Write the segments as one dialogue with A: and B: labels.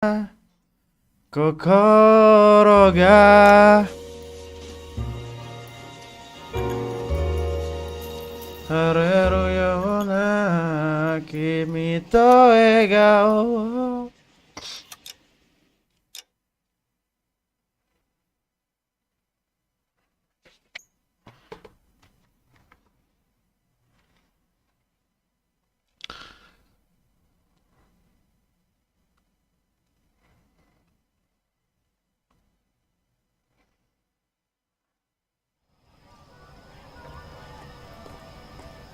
A: 心が晴れるような君と笑顔。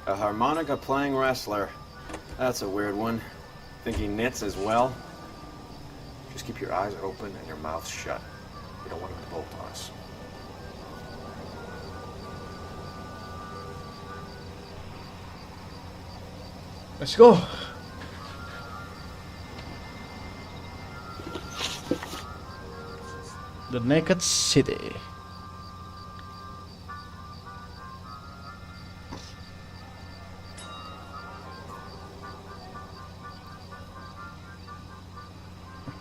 B: A harmonica playing wrestler. That's a weird one. Think he knits as well? Just keep your eyes open and your mouth shut. You don't want him to bolt on us.
A: Let's go. The Naked City.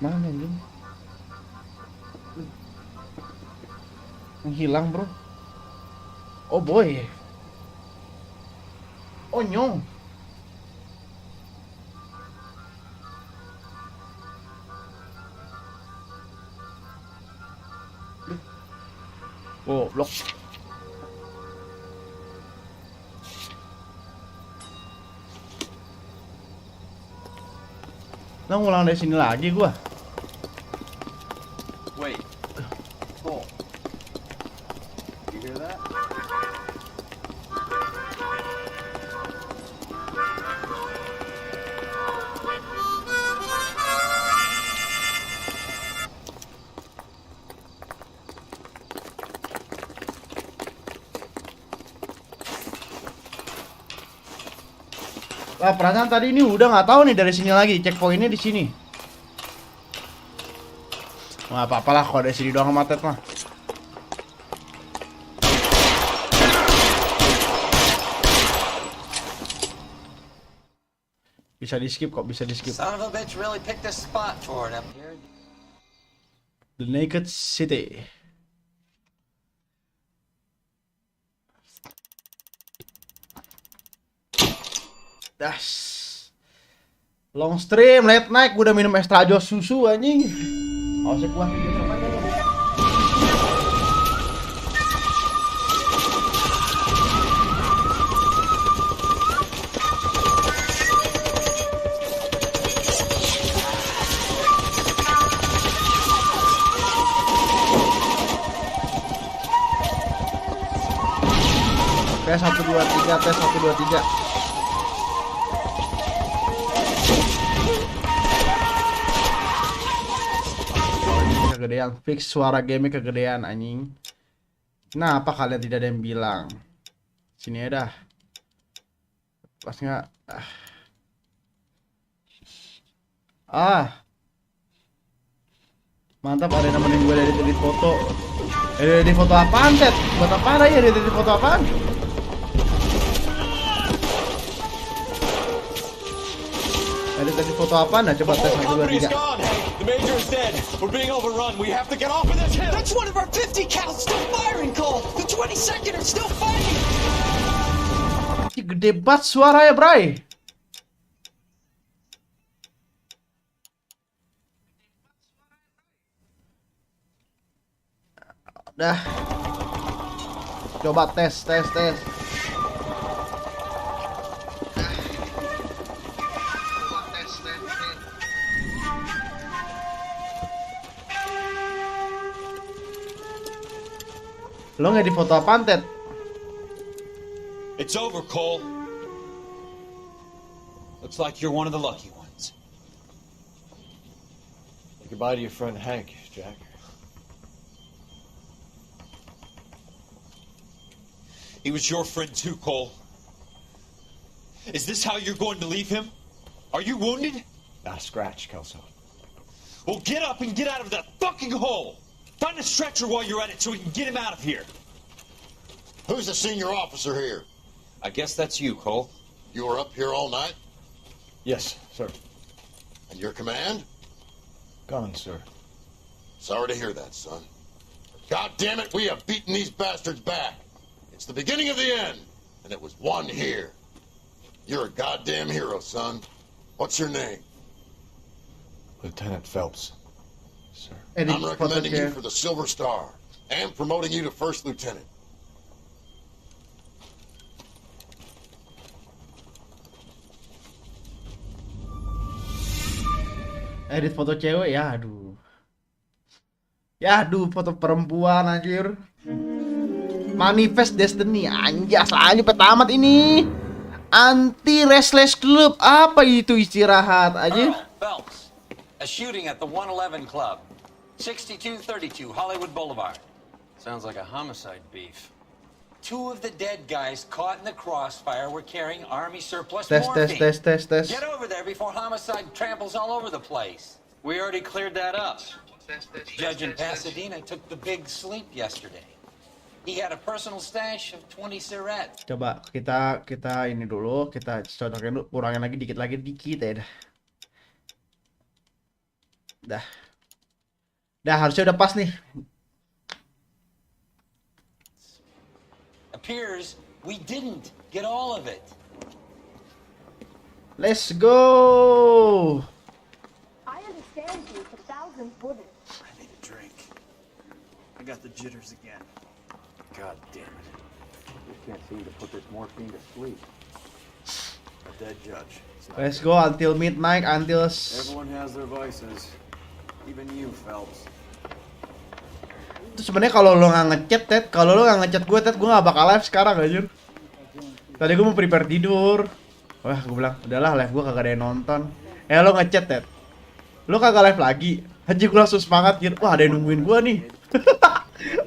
A: Mana ini? Menghilang, bro. Oh boy. Oh nyong. Oh, blok. Nah, ngulang dari sini lagi gua.
B: Wait. Cole. You hear that?
A: Lah, perasaan tadi ini udah nggak tahu nih dari sini lagi. Checkpointnya di sini. Nggak apa-apalah kalau dari sini doang matet mah. Bisa di skip kok, bisa di skip.
C: Son of a bitch really picked this spot for it up here.
A: The Naked City. Das. Long stream, late night, gue udah minum extra jos susu anjing. Harusnya kuat gitu aja dong. Tes 1 2 3, tes 1 2 3. Kegedean, fix suara game kegedean anjing. Kenapa kalian tidak ada yang bilang? Sini ya dah. Pas nggak? Mantap, ada yang nemenin gue dari edit foto. Edit foto apaan, Ted? Buat apa ya edit foto apaan? Edit foto apaan? Nah, coba tes 1 2 3.
D: The Major is dead. We're being overrun. We have to get off of this hill.
C: That's one of our 50 cal still firing, Cole. The 22nd are still fighting.
A: Gede banget suaranya, Bray. Dah. Coba tes. Lo nggak di foto apaan, Ted?
D: It's over, Cole. Looks like you're one of the lucky ones.
B: Say goodbye to your friend Hank, Jack.
D: He was your friend too, Cole. Is this how you're going to leave him? Are you wounded?
B: Not a scratch, Kelso.
D: Well, get up and get out of that fucking hole. Find a stretcher while you're at it so we can get him out of here.
E: Who's the senior officer here?
D: I guess that's you, Cole.
E: You were up here all night?
B: Yes, sir.
E: And your command? Gone, sir. Sorry to hear that, son. God damn it, we have beaten these bastards back. It's the beginning of the end, and it was one here. You're a goddamn hero, son. What's your name?
F: Lieutenant Phelps, sir.
A: Edit
E: I'm recommending you
A: fotonya.
E: for the Silver Star and promoting you to First Lieutenant.
A: Edit foto cewek ya aduh. Ya aduh foto perempuan anjir. Manifest Destiny anjas Sampe Tamat ini. Anti Restless Club apa itu istirahat anjir.
G: Earl Phelps, a shooting at the 111 Club, 6232 Hollywood Boulevard.
B: Sounds like a homicide beef.
G: Two of the dead guys caught in the crossfire were carrying Army surplus
A: Tes
G: morphine.
A: tes.
G: Get over there before homicide tramples all over the place.
B: We already cleared that up.
G: Judge in Pasadena took the big sleep yesterday. He had a personal stash of 20 cigarettes.
A: Coba kita ini dulu, kita cocokin dulu, kurangin lagi dikit ya dah. Dah harusnya udah pas nih.
G: Appears we didn't get all of it.
A: Let's go.
H: I understand you, but thousands wouldn't.
I: I need a drink. I got the jitters again.
B: God damn it. We can't seem to put this morphine to sleep.
I: A dead judge. It's not
A: Let's
I: good.
A: go until midnight, until
B: Everyone has their vices. Even you, Phelps.
A: itu sebenarnya kalau lo nggak ngechat Ted, kalau lo nggak ngechat gue Ted, gue nggak bakal live sekarang anjir. Tadi gue mau prepare tidur. Wah, gue bilang, udahlah live gue kagak ada yang nonton. Lo ngechat Ted. Lo kagak live lagi. Anjir gue langsung semangat gitu. Wah, ada yang nungguin gue nih.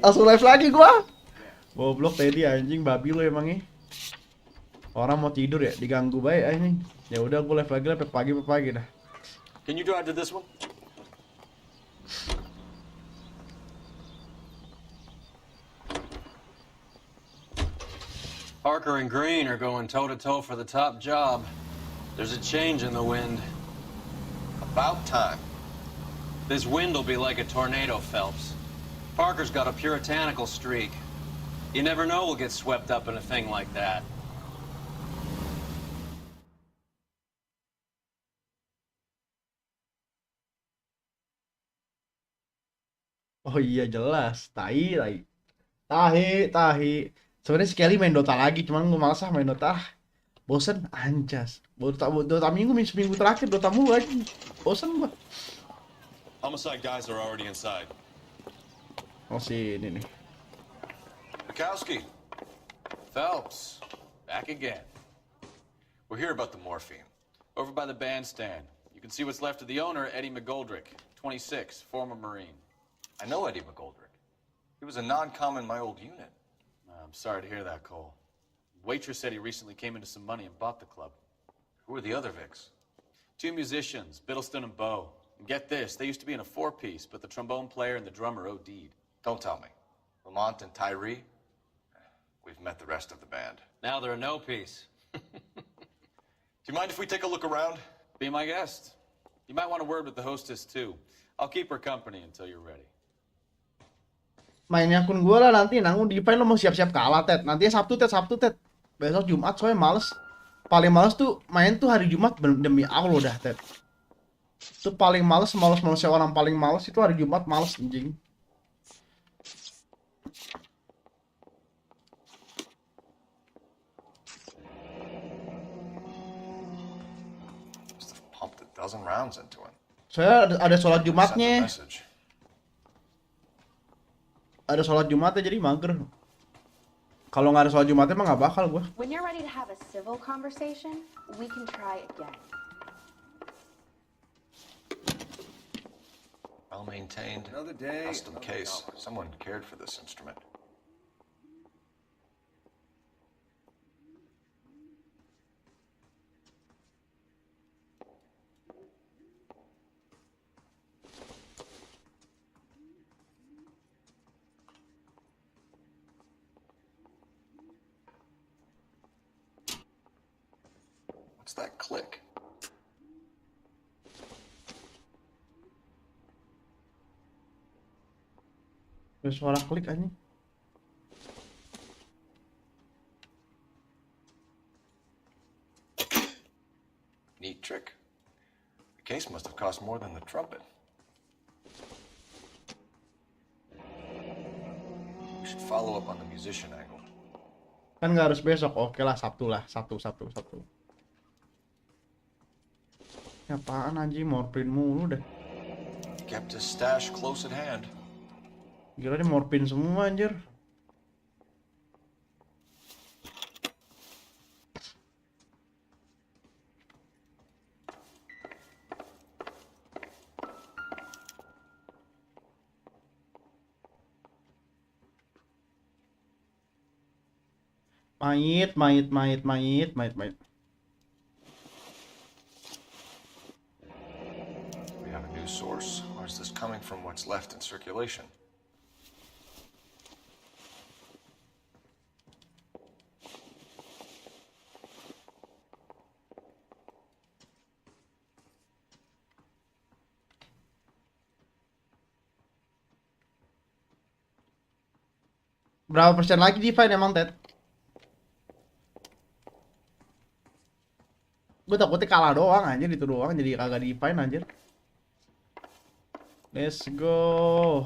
A: Langsung live lagi gue. Goblok Teddy anjing, babi lo emangnya. Orang mau tidur ya, diganggu baik anjing. Ya udah gue live lagi pagi dah.
B: Can you drive to this one? Parker and Green are going toe-to-toe for the top job. There's a change in the wind.
F: About time.
B: This wind will be like a tornado, Phelps. Parker's got a puritanical streak. You never know we'll get swept up in a thing like that.
A: Oh iya jelas, tahi. Sebenarnya sekali main Dota lagi, cuman gue malas main Dota. Bosen, anjas. Dota minggu terakhir Dota mulu lagi. Bosen gua.
D: Homicide guys are already inside.
A: Oh si ini nih.
D: Bukowski. Phelps. Back again. We're here about the morphine. Over by the bandstand. You can see what's left of the owner, Eddie McGoldrick, 26, former Marine.
F: I know Eddie McGoldrick. He was a non-com in my old unit.
D: I'm sorry to hear that, Cole. Waitress said he recently came into some money and bought the club.
F: Who are the other Vics?
D: Two musicians, Biddleston and Bo. And get this, they used to be in a four-piece, but the trombone player and the drummer OD'd.
F: Don't tell me. Lamont and Tyree? We've met the rest of the band.
B: Now they're a no-piece.
D: Do you mind if we take a look around?
B: Be my guest. You might want a word with the hostess, too. I'll keep her company until you're ready.
A: Mainnya akun gue lah nanti nanggung di lo mau siap-siap kalah Ted. Nanti Sabtu Ted. Besok Jumat soalnya males. Paling males tuh main tuh hari Jumat demi Allah dah Ted. Itu paling males orang paling males itu hari Jumat males anjing.
F: Must have pumped a dozen rounds into him.
A: Saya ada sholat
F: Sent a
A: Jumatnya.
F: message.
A: Ada sholat Jumatnya jadi mager. Kalau nggak ada sholat Jumatnya emang nggak bakal gue.
H: When you're ready to have a civil conversation, we can try again.
F: Well maintained.
I: Another day.
F: Custom
I: another
F: case.
I: novel.
F: Someone cared for this instrument. What's that click?
A: Ada suara klik anjing.
F: Neat trick. The case must have cost more than the trumpet. We should follow up on the musician angle.
A: Kan nggak harus besok, oke lah Sabtu lah, Sabtu. Ya apaan anjing, morfin mulu deh.
F: Kept his stash close at hand.
A: Gila nih morfin semua anjir. Mayit.
F: We have a new source, or is this coming from what's left in circulation?
A: Berapa persen lagi divine emang Ted? Gue takutnya kalah doang anjir, itu doang jadi kagak divine anjir. Let's go.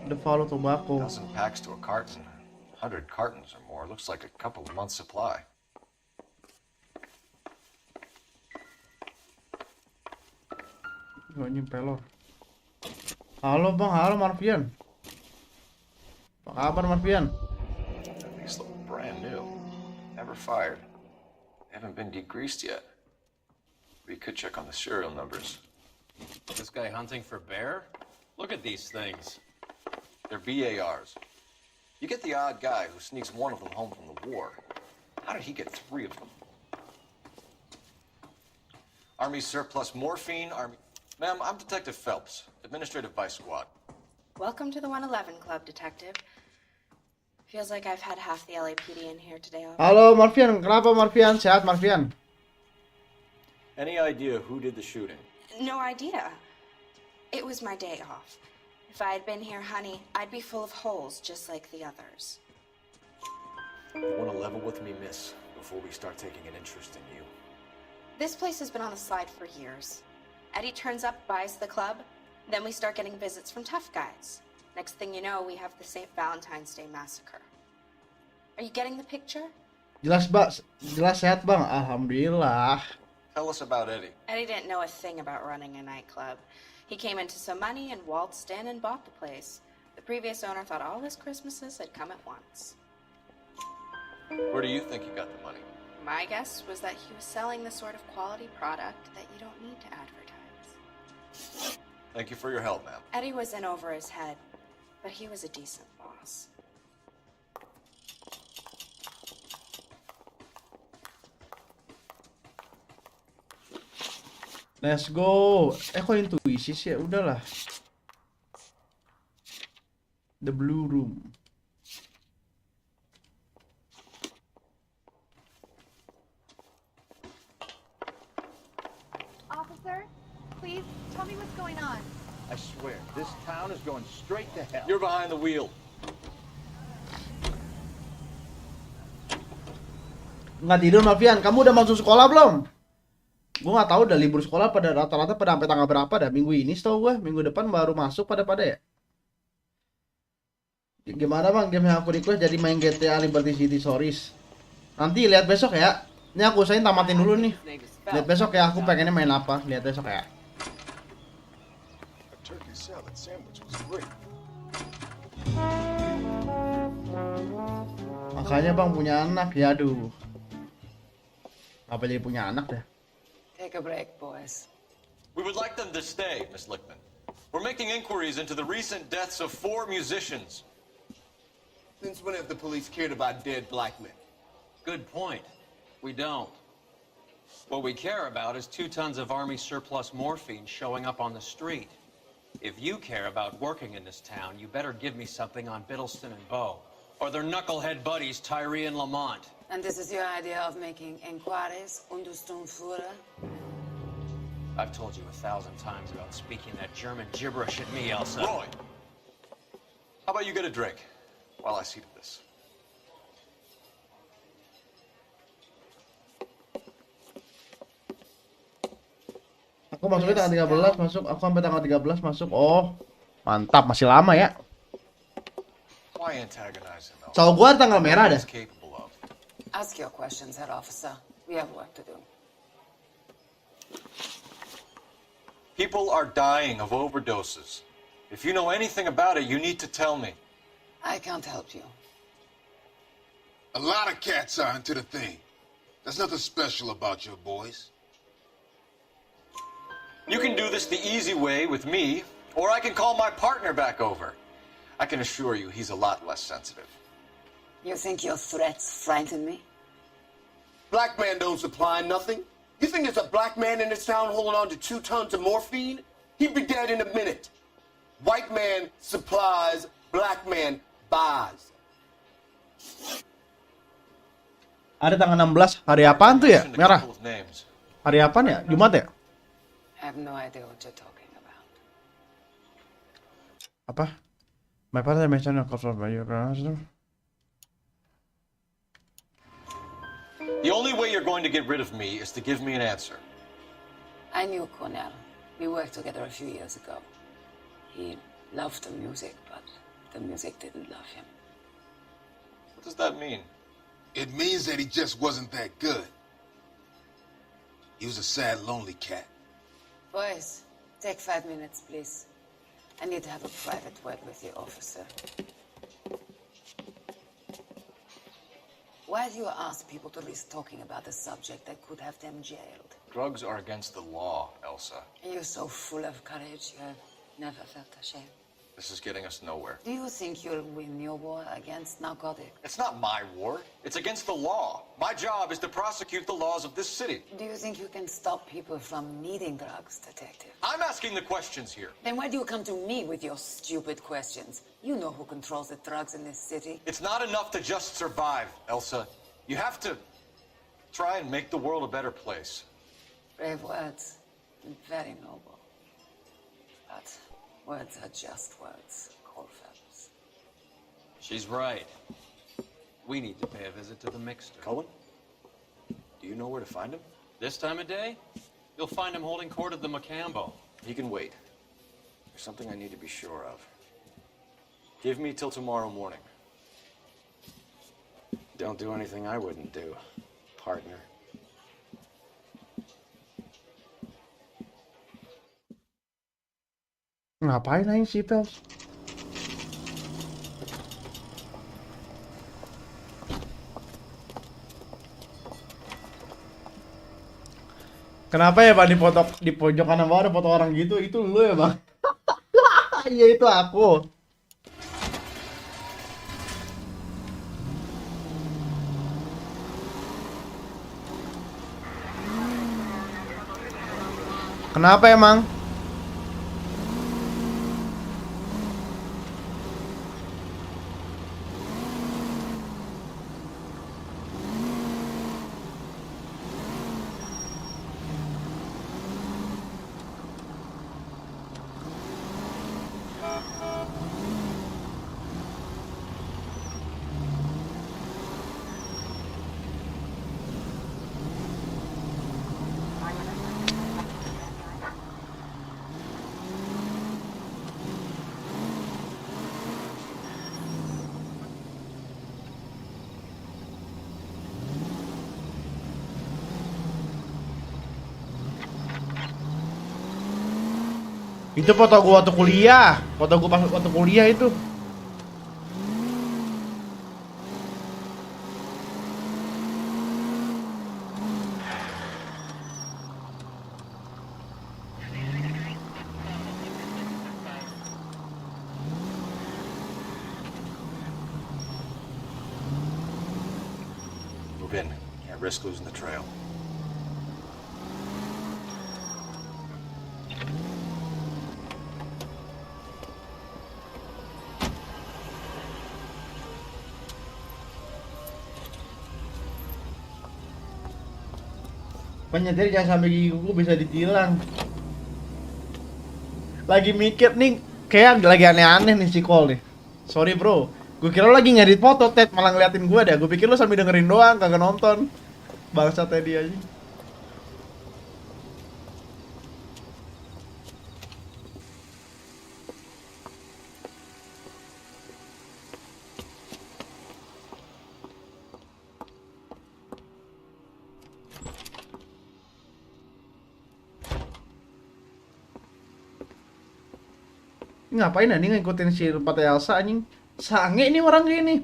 A: The follow tobacco.
F: 1,000 packs to a carton. 100 cartons or more. Looks like a couple of months' supply.
A: Gak nyempelor. Halo bang, halo Marvian. Apa kabar Marvian?
F: These look brand new. Never fired. They haven't been degreased yet. We could check on the serial numbers.
D: This guy hunting for bear? Look at these things.
F: They're BARs. You get the odd guy who sneaks one of them home from the war. How did he get 3 of them? Army surplus morphine, Army... Ma'am, I'm Detective Phelps, Administrative Vice Squad.
H: Welcome to the 111 Club, Detective. Feels like I've had half the LAPD in here today already.
A: Halo Marvian, kenapa Marvian? Sehat Marvian?
D: Any idea who did the shooting?
H: No idea. It was my day off. If I had been here, honey, I'd be full of holes just like the others.
F: You want to level with me, miss, before we start taking an interest in you.
H: This place has been on the slide for years. Eddie turns up, buys the club, then we start getting visits from tough guys. Next thing you know, we have the St. Valentine's Day massacre. Are you getting the picture?
A: Jelas sehat bang, alhamdulillah.
F: Tell us about Eddie.
H: Eddie didn't know a thing about running a nightclub. He came into some money and waltzed in and bought the place. The previous owner thought all his Christmases had come at once.
F: Where do you think he got the money?
H: My guess was that he was selling the sort of quality product that you don't need to advertise.
F: Thank you for your help, ma'am.
H: Eddie was in over his head, but he was a decent boss.
A: Let's go. Kok intuisi sih ya? Udahlah. The Blue Room.
J: Officer, please tell me what's going on.
I: I swear, this town is going straight to hell.
D: You're behind the wheel.
A: Nggak tidur Marvian, kamu udah masuk sekolah belum? Gue nggak tahu udah libur sekolah pada rata-rata pada sampai tanggal berapa dah. Minggu ini setahu gue, minggu depan baru masuk pada ya. Gimana bang game yang aku request jadi main GTA Liberty City Stories? Nanti lihat besok ya. Ini aku usahain tamatin dulu nih. Lihat besok ya aku pengennya main apa. Lihat besok ya. Makanya bang punya anak ya aduh. Apa jadi punya anak dah?
K: Take a break, boys.
D: We would like them to stay, Miss Lickman. We're making inquiries into the recent deaths of 4 musicians.
L: Since when have the police cared about dead black men?
M: Good point. We don't. What we care about is 2 tons of Army surplus morphine showing up on the street. If you care about working in this town, you better give me something on Biddleston and Bow. or their knucklehead buddies Tyree and Lamont.
K: And this is your idea of making inquiries under Sturmführer?
M: I've told you 1,000 times about speaking that German gibberish at me, Elsa.
D: Roy, how about you get a drink while I see to this?
A: Aku masuknya tanggal 13 masuk, aku sampai tanggal 13 masuk. Oh, mantap, masih lama ya.
D: Why antagonize him?
A: Soal gua tanggal merah deh.
K: Ask your questions, Herr Officer. We have work to do.
D: People are dying of overdoses. If you know anything about it, you need to tell me.
K: I can't help you.
E: A lot of cats are into the thing. There's nothing special about your boys.
D: You can do this the easy way with me, or I can call my partner back over. I can assure you he's a lot less sensitive.
K: You think your threats frighten me?
L: Black man don't supply nothing. You think there's a black man in this town holding on to 2 tons of morphine? He'd be dead in a minute. White man supplies, black man buys.
A: Ada tanggal 16, hari apaan tuh ya? Merah. Hari apaan ya? Jumat ya?
K: I have no idea what you're talking about.
A: Apa? My partner mentioned a couple of you.
D: The only way you're going to get rid of me is to give me an answer.
K: I knew Cornell. We worked together a few years ago. He loved the music, but the music didn't love him.
D: What does that mean?
E: It means that he just wasn't that good. He was a sad, lonely cat.
K: Boys, take 5 minutes, please. I need to have a private word with the officer. Why do you ask people to risk talking about a subject that could have them jailed?
D: Drugs are against the law, Elsa.
K: You're so full of courage, you have never felt ashamed.
D: This is getting us nowhere.
K: Do you think you'll win your war against narcotics?
D: It's not my war. It's against the law. My job is to prosecute the laws of this city.
K: Do you think you can stop people from needing drugs, detective?
D: I'm asking the questions here.
K: Then why do you come to me with your stupid questions? You know who controls the drugs in this city.
D: It's not enough to just survive, Elsa. You have to try and make the world a better place.
K: Brave words. Very noble. But words are just words, Colfax.
M: She's right. We need to pay a visit to the mixer.
D: Cohen? Do you know where to find him?
M: This time of day? You'll find him holding court at the Macambo.
D: He can wait. There's something I need to be sure of. Give me till tomorrow morning. Don't do anything I wouldn't do, partner.
A: Ngapain aja si Pels? Kenapa ya Bang di pojok kanan bawah ada foto orang gitu? Itu lu ya Bang? Iya itu aku. Kenapa emang? Itu foto gua waktu kuliah. Foto gua pas waktu kuliah itu.
D: Move in. Can't risk losing the trail.
A: Penyetir jangan sampai gigi gue bisa ditilang. Lagi mikir nih, kayak lagi aneh-aneh nih si Cole nih. Sorry bro, gue kira lo lagi ngedit foto, Ted, malah ngeliatin gue deh. Gue pikir lo sambil dengerin doang, kagak nonton. Bangsa Teddy aja. Ngapain nih ngikutin si Sampe Elsa anjing? Sange nih orang gini.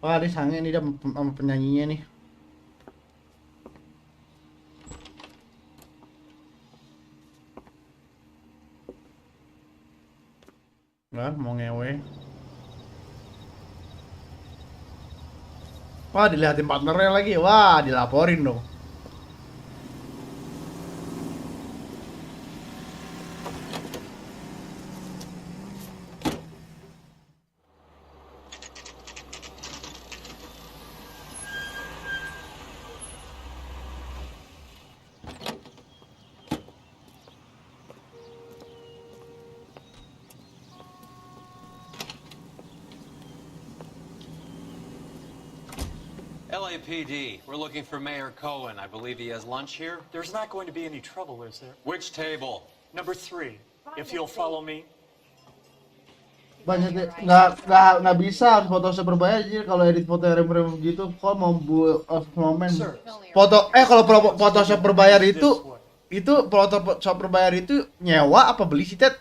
A: Wah, dia sange nih dia sama penyanyinya nih. Nah, mau ngewe. Wah, dilihatin partnernya lagi. Wah, dilaporin dong.
M: LAPD, we're looking for Mayor Cohen. I believe he has lunch here.
N: There's not going to be any trouble, is there?
M: Which table?
N: Number 3, if you'll follow me.
A: Banyak nggak bisa harus foto berbayar aja kalau edit foto rem gitu. Kok mau buat momen foto kalau Photoshop berbayar itu Photoshop berbayar itu nyewa apa beli sih, Ted?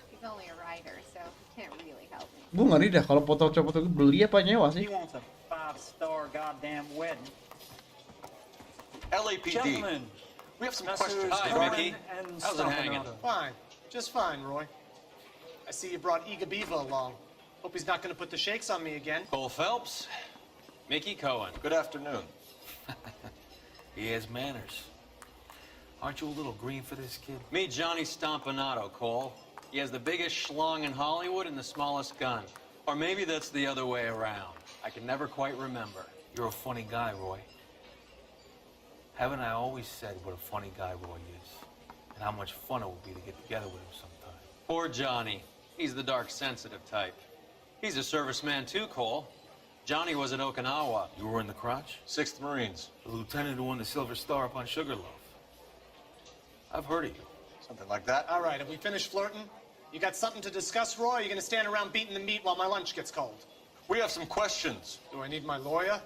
A: Gue ngeri dah kalau Photoshop itu beli apa nyewa sih?
D: LAPD.
N: Gentlemen,
D: We have some questions.
M: Hi, Mickey. How's it hanging?
O: Fine. Just fine, Roy. I see you brought Iga Beaver along. Hope he's not going to put the shakes on me again.
M: Cole Phelps, Mickey Cohen.
F: Good afternoon. He has manners. Aren't you a little green for this kid?
M: Meet Johnny Stompanato, Cole. He has the biggest schlong in Hollywood and the smallest gun. Or maybe that's the other way around. I can never quite remember.
F: You're a funny guy, Roy. Haven't I always said what a funny guy Roy is? And how much fun it would be to get together with him sometime.
M: Poor Johnny. He's the dark, sensitive type. He's a serviceman too, Cole. Johnny was at Okinawa.
F: You were in the crotch?
D: 6th Marines.
F: The lieutenant who won the Silver Star up on Sugarloaf. I've heard of you.
D: Something like that.
O: All right, have we finished flirting? You got something to discuss, Roy? Or are you going to stand around beating the meat while my lunch gets cold?
D: We have some questions.
O: Do I need my lawyer?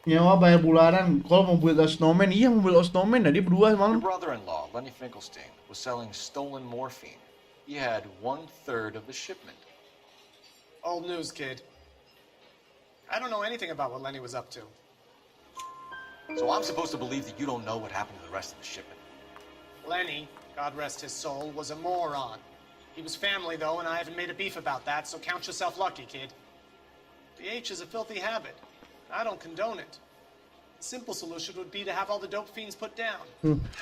A: Nyewa bayar bulanan. Kalau mau build a snowman, iya mau build a snowman. Nah, dia berdua
F: Your
A: malam.
F: brother-in-law, Lenny Finkelstein, was selling stolen morphine. He had 1/3 of the shipment.
O: Old news, kid. I don't know anything about what Lenny was up to.
F: So I'm supposed to believe that you don't know what happened to the rest of the shipment?
O: Lenny, God rest his soul, was a moron. He was family, though, and I haven't made a beef about that, so count yourself lucky, kid. The H is a filthy habit. I don't condone it. The simple solution would be to have all the dope fiends put down.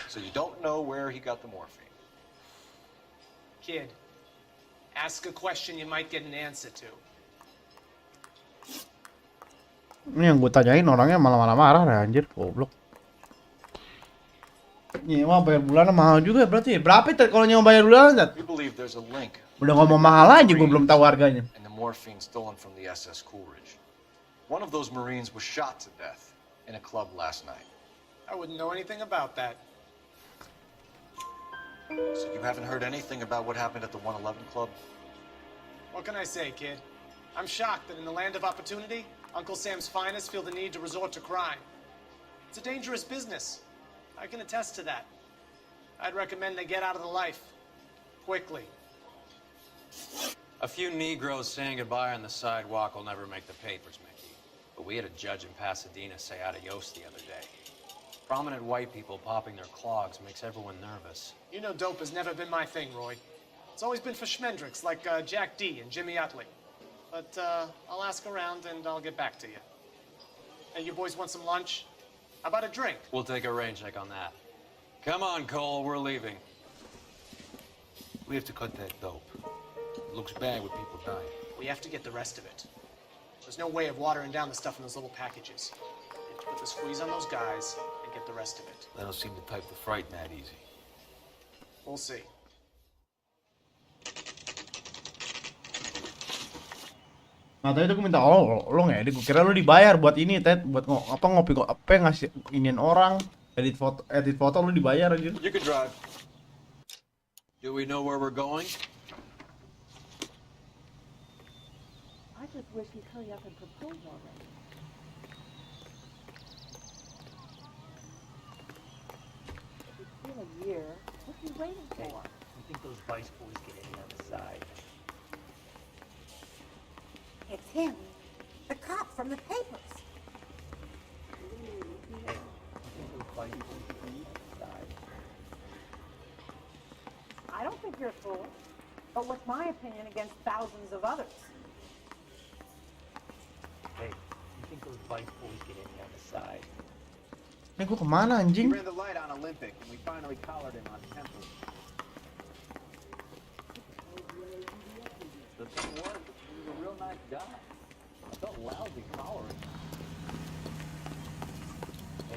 F: So you don't know where he got the morphine?
O: Kid, ask a question you might get an answer to.
A: Ini yang gue tanyain orangnya malah marah deh anjir, goblok. Nyewa bayar bulanan mahal juga berarti. Berapa itu kalau nyewa bayar bulanan, Ted?
F: We believe there's a link.
A: Udah ngomong mahal aja, gue belum tahu harganya.
F: And the morphine stolen from the SS Coolidge. One of those Marines was shot to death in a club last night.
O: I wouldn't know anything about that.
F: So you haven't heard anything about what happened at the 111 Club?
O: What can I say, kid? I'm shocked that in the land of opportunity, Uncle Sam's finest feel the need to resort to crime. It's a dangerous business. I can attest to that. I'd recommend they get out of the life. Quickly.
M: A few Negroes saying goodbye on the sidewalk will never make the papers, Mickey. But we had a judge in Pasadena say adios the other day. Prominent white people popping their clogs makes everyone nervous.
O: You know dope has never been my thing, Roy. It's always been for schmendricks like Jack D. and Jimmy Utley. But I'll ask around and I'll get back to you. Hey, you boys want some lunch? How about a drink?
M: We'll take a rain check on that. Come on, Cole, we're leaving.
P: We have to cut that dope. It looks bad with people dying.
O: We have to get the rest of it. There's no way of watering down the stuff in those little packages. We have to put the squeeze on those guys and get the rest of it.
P: They don't seem the type to frighten that easy.
O: We'll see.
A: Nah tadi tuh gue minta lo ngedit, gue kira lo dibayar buat ini Ted, buat ngopi apa ngasih iniin orang, edit foto lo dibayar aja.
D: You can drive. Do we know where we're going?
Q: I just wish he'd hurry up and propose already. It's been a year. What's he waiting for?
N: You think those Vice boys get in on the side?
Q: It's him. The cop from the papers. I don't think you're a fool. But what's my opinion against thousands of others?
N: Hey, you think those Vice boys get in on the side?
A: Gue kemana anjing?
B: We ran the light on Olympic and we finally collared him on Temple.
M: The thing was, he was a real nice guy. I felt lousy collaring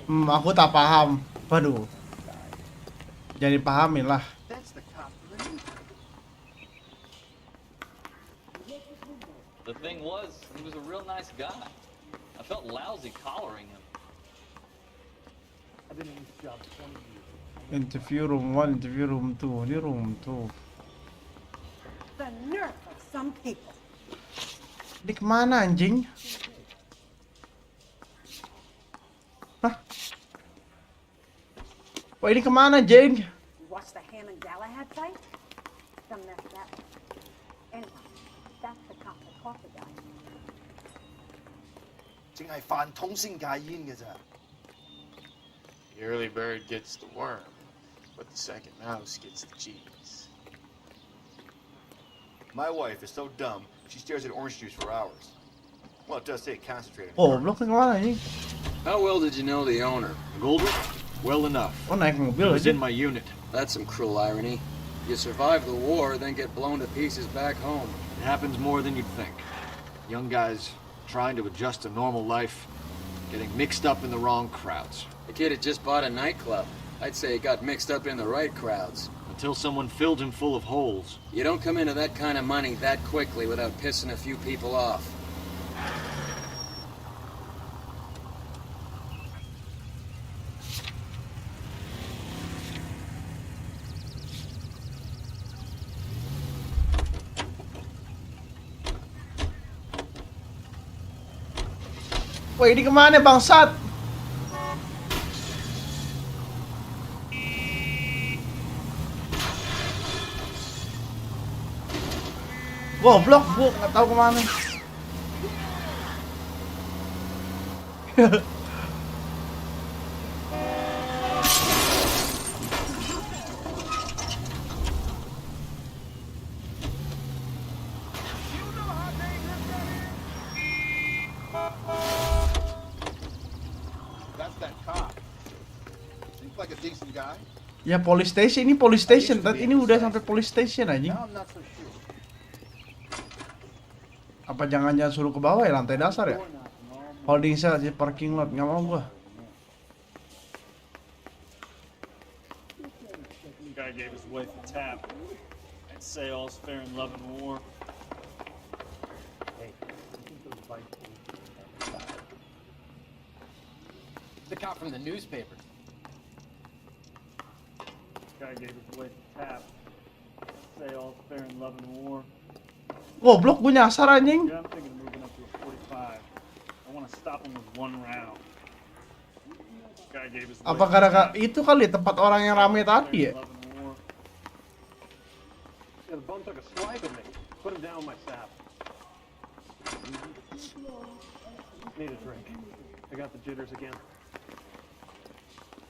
M: him.
A: Aku tak paham. Waduh. Jadi pahamin lah.
B: That's the cop from the news.
M: The thing was, he was a real nice guy. I felt lousy collaring him.
N: I've been in this job 20 years.
A: Interview room 1, interview room 2, ini room 2.
Q: The nerve of some people.
A: Di kemana anjing? Hah? Wah ini kemana Jeng?
Q: You watch the Ham and Galahad fight? Some mess that one. Anyway, that's the cop that caught the guy.
I: 淨係飯桶先戒煙嘅咋。
F: The early bird gets the worm, but the second mouse gets the cheese.
B: My wife is so dumb, she stares at orange juice for hours. Well, it does take concentrating.
A: Oh, blok kemana anjing?
D: How well did you know the owner? Goldrick? Well enough.
A: Oh naik mobil
D: He was
A: aja.
D: in my unit. That's some cruel irony. You survive the war, then get blown to pieces back home. It happens more than you'd think. Young guys trying to adjust to normal life, getting mixed up in the wrong crowds.
M: The kid had just bought a nightclub. I'd say he got mixed up in the right crowds.
D: Until someone filled him full of holes.
M: You don't come into that kind of money that quickly without pissing a few people off.
A: Wah ini kemana bangsat? Goblok, gua nggak tahu kemana.
B: That's that cop. Seems like a decent guy.
A: Ya police station, ini police station. Ini udah sampai police station anjing.
B: Now I'm not so sure.
A: Apa jangan-jangan suruh ke bawah ya, lantai dasar ya? Holding cell di parking lot, nggak mau gua.
N: The guy gave his wife a tap. I'd say all's fair in love and war. Hey, you think those Vice boys get in on the side?
R: The cop from the newspaper.
N: The guy gave his wife a tap. I'd say all's fair in love and war.
A: Goblok, gue nyasar anjing.
N: Yeah, I'm thinking of moving up to a 45. I want to stop him with one round. The guy gave his
A: Apa gara-gara itu kali tempat orang yang rame tadi ya?
N: Yeah, the bum took a swipe at me. Put him down with my sap. Need a drink. I got the jitters again.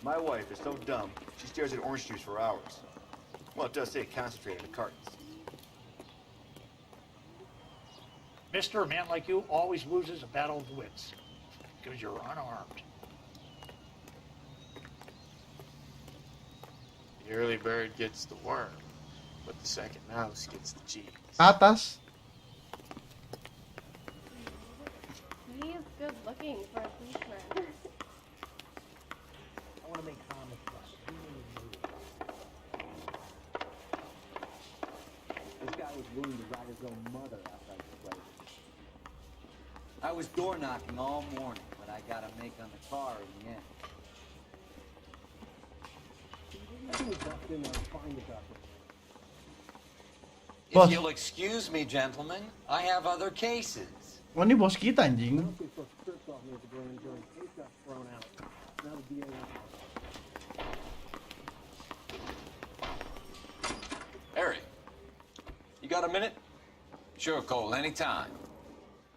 B: My wife is so dumb, she stares at orange juice for hours. Well, it does take concentrated in cartons.
N: Mister, a man like you always loses a battle of wits.
P: because you're unarmed. The early bird gets the worm, but the second mouse gets the cheese.
A: Atas.
R: He's good looking for a policeman.
P: I want to make comic books.
S: This guy was willing to ride his own mother outside the place.
T: I was door knocking all morning, but I got a make on the car in the end.
G: If you'll excuse me, gentlemen, I have other cases.
A: Wah, ini bos kita anjing.
D: Harry, you got a minute?
M: Sure, Cole, anytime.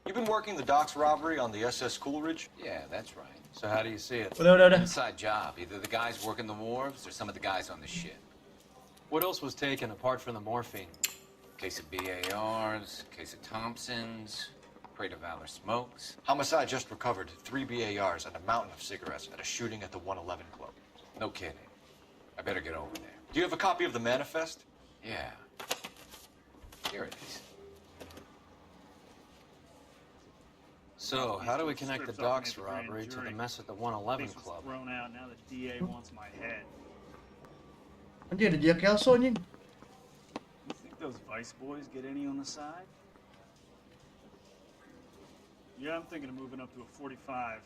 D: You've been working the docks robbery on the SS Coolidge?
M: Yeah, that's right. So how do you see it?
A: Udah.
M: Inside job. Either the guys working the wharves or some of the guys on the ship. What else was taken apart from the morphine? Case of BARs, case of Thompsons, crate of Valor smokes.
B: Homicide just recovered 3 BARs and a mountain of cigarettes at a shooting at the 111 Club.
M: No kidding. I better get over there.
B: Do you have a copy of the manifest?
M: Yeah. Here it is. So, how do we connect the docks robbery to the mess at the 111 Club?
N: Thrown out. Now the DA wants my head.
A: Anjir, ada Jack Kelso anjing.
N: You think those Vice boys get any on the side? Yeah, I'm thinking of moving up to a 45.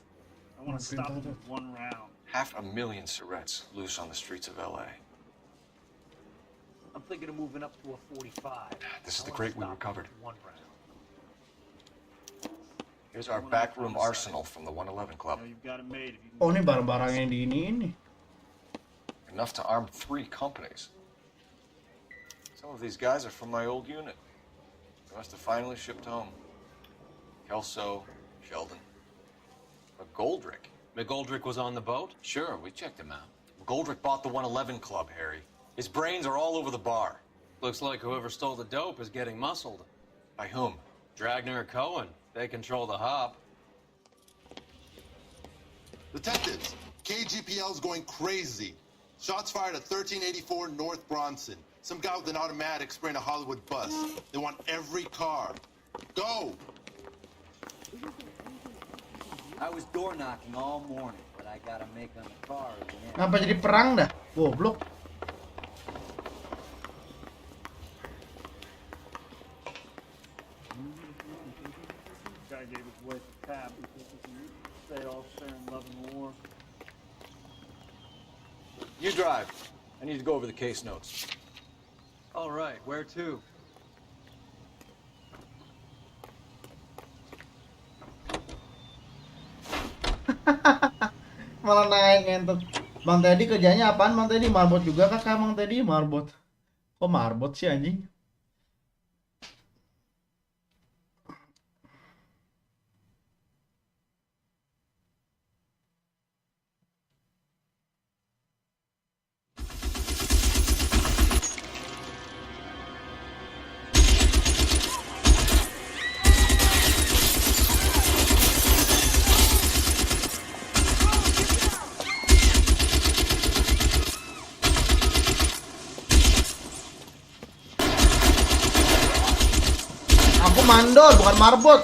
N: I want to stop them with one round.
B: 500,000 cigarettes loose on the streets of LA.
P: I'm thinking of moving up to a 45.
B: This is the crate we recovered.
P: One round.
B: Here's our backroom arsenal from the 111 Club.
N: You've got it made. If you
A: Oh, ini barang-barang yang di ini.
B: Enough to arm 3 companies. Some of these guys are from my old unit. They must have finally shipped home. Kelso, Sheldon. McGoldrick.
M: McGoldrick was on the boat?
D: Sure, we checked him out.
B: McGoldrick bought the 111 Club, Harry. His brains are all over the bar.
M: Looks like whoever stole the dope is getting muscled.
B: By whom?
M: Dragner or Cohen. They control the hop.
E: Detectives, KGPL's going crazy. Shots fired at 1384 North Bronson. Some guy with an automatic spraying a Hollywood bus. They want every car. Go!
T: I was door knocking all morning, but I got a make on the car in the end.
A: Ngapa jadi perang dah? Goblok.
N: guy gave his wife a tap because he can stay all fair in love and war.
B: You drive. I need to go over the case notes.
M: All right, where to?
A: Malah naik ngentot. Bang Teddy kerjanya apaan? Bang Teddy marbot juga kah? Bang Teddy marbot. Kok marbot sih anjing? Aku mandor, bukan marbot.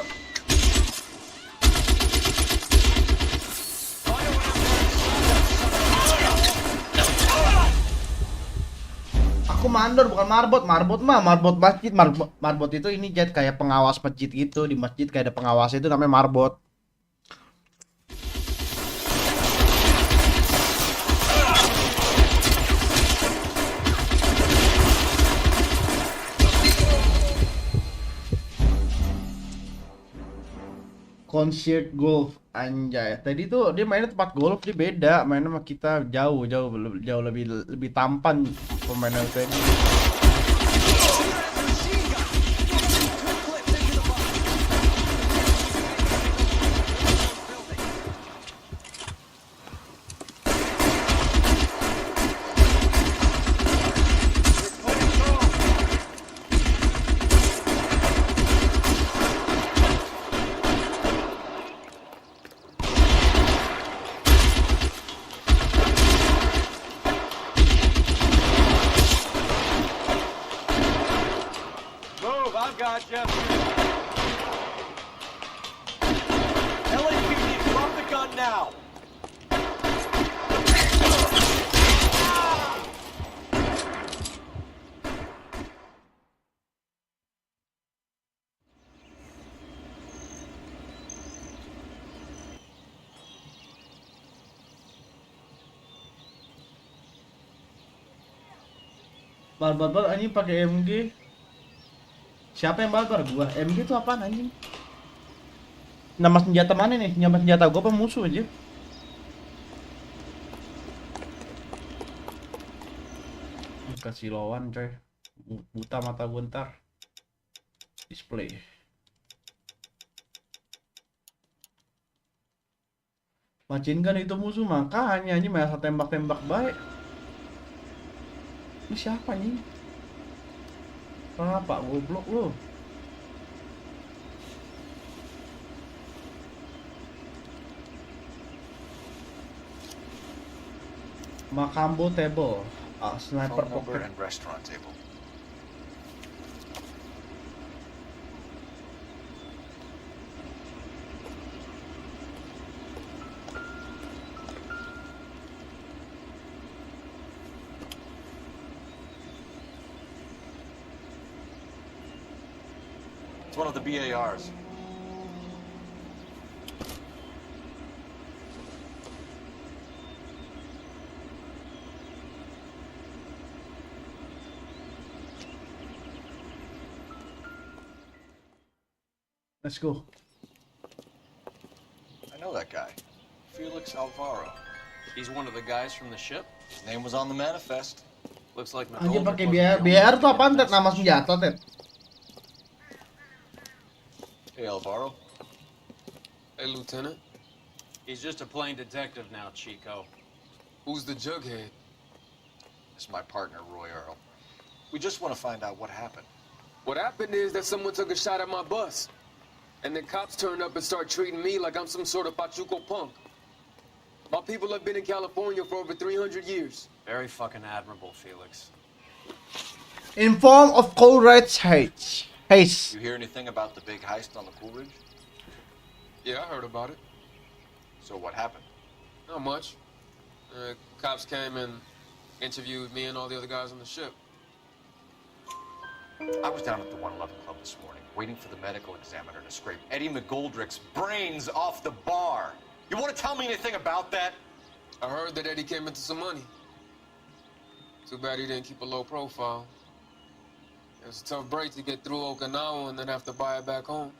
A: Aku mandor, bukan marbot. Marbot mah, marbot masjid. Marbot itu ini Jet kayak pengawas masjid gitu. Di masjid kayak ada pengawas itu namanya marbot. Concert golf anjay. Tadi tuh dia mainnya tempat golf, dia beda. Mainnya sama kita jauh lebih tampan pemainnya tadi.
D: got Jeff.
L: LAPD, drop the gun now.
A: Barbar anjing pakai MG. Siapa yang barbar? Gua. MG itu apaan anjing? Nama senjata mana nih? Nama senjata gua apa musuh aja? Kasih lawan coy. Buta mata gua ntar. Display. Macin kan itu musuh, makanya anjing masa tembak-tembak baik. Ini siapa nih? Apa goblok lu? Macambo table, sniper
B: Phone number
A: pocket.
B: and restaurant table. It's one of the BARs.
A: Let's go.
B: I know that guy. Felix Alvaro.
M: He's one of the guys from the ship?
B: His name was on the manifest.
M: Looks like
A: Anjing
M: McGoldrick
A: pakai
M: wasn't
A: BR.
M: the only
A: BR tuh apaan, Ted? Nama senjata, Ted?
B: Hey, Alvaro.
U: Hey, Lieutenant.
M: He's just a plain detective now, Chico.
U: Who's the jughead?
B: This is my partner, Roy Earl. We just want to find out what happened.
U: What happened is that someone took a shot at my bus. And then cops turned up and start treating me like I'm some sort of Pachuco punk. My people have been in California for over 300 years.
M: Very fucking admirable, Felix.
A: In form of Coleridge Heights.
B: You hear anything about the big heist on the Coolidge?
U: Yeah, I heard about it.
B: So what happened?
U: Not much. Cops came and interviewed me and all the other guys on the ship.
B: I was down at the 111 Club this morning, waiting for the medical examiner to scrape Eddie McGoldrick's brains off the bar. You want to tell me anything about that?
U: I heard that Eddie came into some money. Too bad he didn't keep a low profile. It was a tough break to get through Okinawa and then have to buy it back home.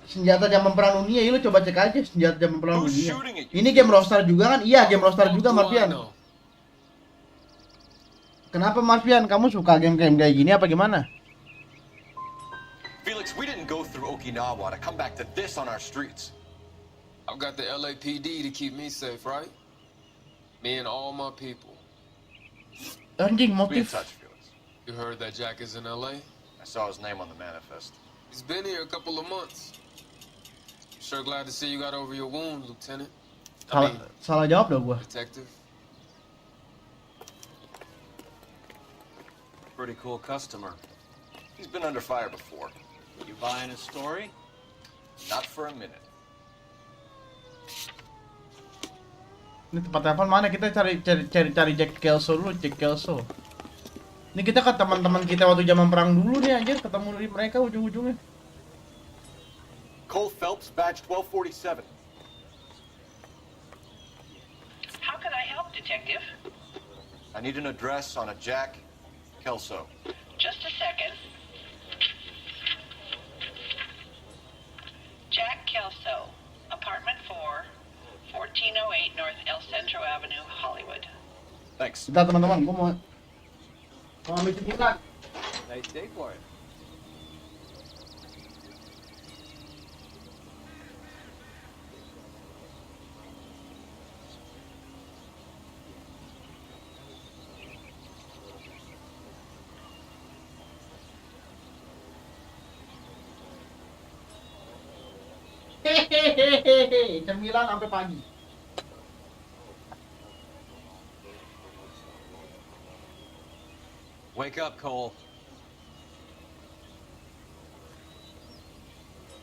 A: Senjata zaman perang dunia, lu coba cek aja senjata zaman perang dunia. Ini game Rockstar juga kan? Iya, game Rockstar juga, Marpian. Kenapa Marpian? Kamu suka game-game kayak gini apa gimana?
B: Felix, we didn't go through Okinawa to come back to this on our streets.
U: I've got the LAPD to keep me safe, right? Me and all my people.
A: Anjing,
B: Be in
A: motif.
B: touch, Felix.
U: You heard that Jack is in LA?
B: I saw his name on the manifest.
U: He's been here a couple of months. Sure glad to see you got over your wound, Lieutenant.
A: Salah jawab dong gua.
U: Detective.
M: Pretty cool customer.
B: He's been under fire before.
M: You buying his story?
B: Not for a minute.
A: Ini tempat telepon mana? Kita cari Jack Kelso dulu, Jack Kelso. Ini kita ke teman-teman kita waktu zaman perang dulu nih anjir, ketemu di mereka ujung-ujungnya.
B: Cole Phelps, badge 1247.
V: How can I help, Detective?
B: I need an address on a Jack Kelso.
V: Just a second. Jack Kelso, apartment 4, 1408 North El Centro Avenue, Hollywood.
B: Thanks.
A: Bentar teman-teman, gua mau ambil ciputan.
T: Nice day for it.
A: Hehehehe, cemilan sampai pagi.
M: Wake up, Cole.